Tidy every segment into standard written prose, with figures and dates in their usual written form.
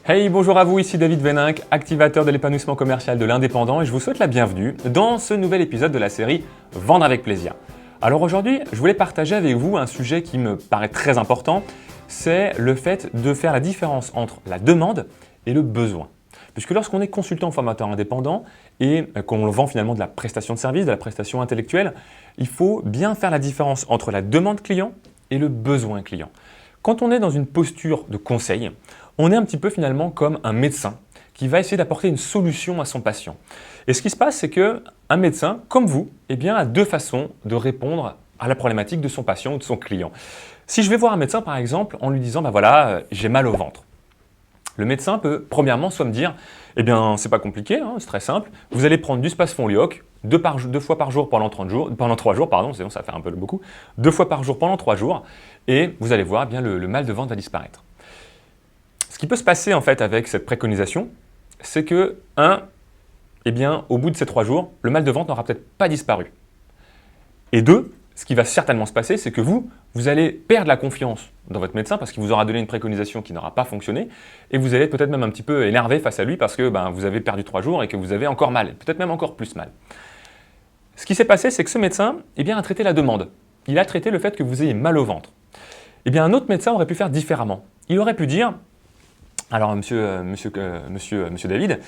Hey, bonjour à vous, ici David Veninck, activateur de l'épanouissement commercial de l'indépendant et je vous souhaite la bienvenue dans ce nouvel épisode de la série Vendre avec plaisir. Alors aujourd'hui, je voulais partager avec vous un sujet qui me paraît très important, c'est le fait de faire la différence entre la demande et le besoin. Puisque lorsqu'on est consultant ou formateur indépendant et qu'on vend finalement de la prestation de service, de la prestation intellectuelle, il faut bien faire la différence entre la demande client et le besoin client. Quand on est dans une posture de conseil, on est un petit peu finalement comme un médecin qui va essayer d'apporter une solution à son patient. Et ce qui se passe, c'est qu'un médecin, comme vous, a deux façons de répondre à la problématique de son patient ou de son client. Si je vais voir un médecin par exemple en lui disant j'ai mal au ventre. Le médecin peut premièrement soit me dire c'est pas compliqué, c'est très simple, vous allez prendre du Spasfon-Lyoc deux fois par jour pendant 3 jours, sinon ça fait un peu beaucoup, 2 fois par jour pendant 3 jours et vous allez voir le mal de ventre va disparaître. Ce qui peut se passer en fait avec cette préconisation, c'est que au bout de ces 3 jours, le mal de ventre n'aura peut-être pas disparu. Et 2, ce qui va certainement se passer, c'est que vous allez perdre la confiance dans votre médecin parce qu'il vous aura donné une préconisation qui n'aura pas fonctionné et vous allez peut-être même un petit peu énervé face à lui parce que vous avez perdu 3 jours et que vous avez encore mal, peut-être même encore plus mal. Ce qui s'est passé, c'est que ce médecin a traité la demande. Il a traité le fait que vous ayez mal au ventre. Un autre médecin aurait pu faire différemment. Il aurait pu dire alors, monsieur David,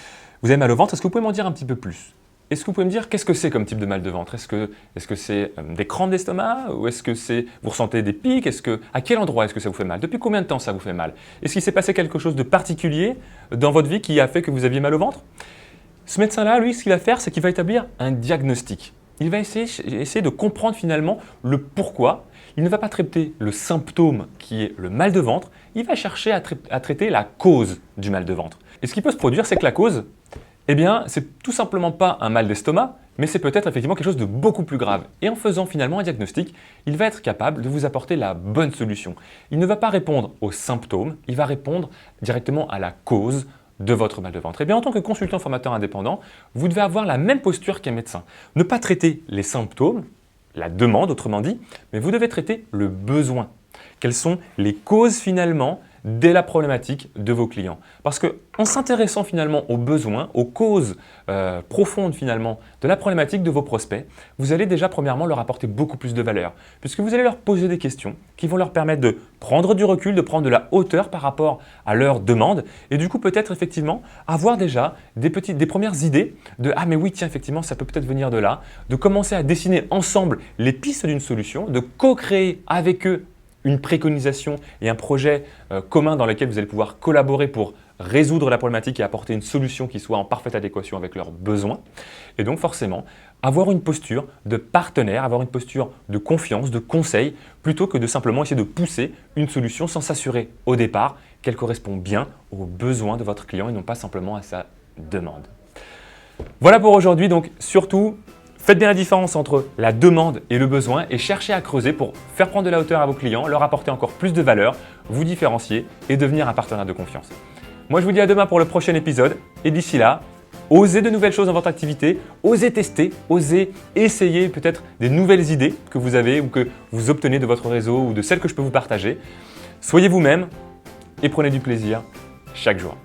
vous avez mal au ventre, est-ce que vous pouvez m'en dire un petit peu plus? Est-ce que vous pouvez me dire qu'est-ce que c'est comme type de mal de ventre? Est-ce que c'est des crampes d'estomac? Ou est-ce que vous ressentez des pics? À quel endroit est-ce que ça vous fait mal? Depuis combien de temps ça vous fait mal? Est-ce qu'il s'est passé quelque chose de particulier dans votre vie qui a fait que vous aviez mal au ventre? Ce médecin-là, lui, ce qu'il va faire, c'est qu'il va établir un diagnostic. Il va essayer de comprendre finalement le pourquoi. Il ne va pas traiter le symptôme qui est le mal de ventre, il va chercher à traiter la cause du mal de ventre. Et ce qui peut se produire, c'est que la cause, c'est tout simplement pas un mal d'estomac, mais c'est peut-être effectivement quelque chose de beaucoup plus grave. Et en faisant finalement un diagnostic, il va être capable de vous apporter la bonne solution. Il ne va pas répondre aux symptômes, il va répondre directement à la cause de votre mal de ventre. En tant que consultant formateur indépendant, vous devez avoir la même posture qu'un médecin. Ne pas traiter les symptômes, la demande autrement dit, mais vous devez traiter le besoin. Quelles sont les causes finalement de la problématique de vos clients? Parce qu'en s'intéressant finalement aux besoins, aux causes profondes finalement de la problématique de vos prospects, vous allez déjà premièrement leur apporter beaucoup plus de valeur puisque vous allez leur poser des questions qui vont leur permettre de prendre du recul, de prendre de la hauteur par rapport à leurs demandes et du coup peut-être effectivement avoir déjà des premières idées de « mais oui tiens effectivement ça peut peut-être venir de là », de commencer à dessiner ensemble les pistes d'une solution, de co-créer avec eux une préconisation et un projet commun dans lequel vous allez pouvoir collaborer pour résoudre la problématique et apporter une solution qui soit en parfaite adéquation avec leurs besoins. Et donc forcément, avoir une posture de partenaire, avoir une posture de confiance, de conseil, plutôt que de simplement essayer de pousser une solution sans s'assurer au départ qu'elle correspond bien aux besoins de votre client et non pas simplement à sa demande. Voilà pour aujourd'hui, donc surtout, faites bien la différence entre la demande et le besoin et cherchez à creuser pour faire prendre de la hauteur à vos clients, leur apporter encore plus de valeur, vous différencier et devenir un partenaire de confiance. Moi, je vous dis à demain pour le prochain épisode et d'ici là, osez de nouvelles choses dans votre activité, osez tester, osez essayer peut-être des nouvelles idées que vous avez ou que vous obtenez de votre réseau ou de celles que je peux vous partager. Soyez vous-même et prenez du plaisir chaque jour.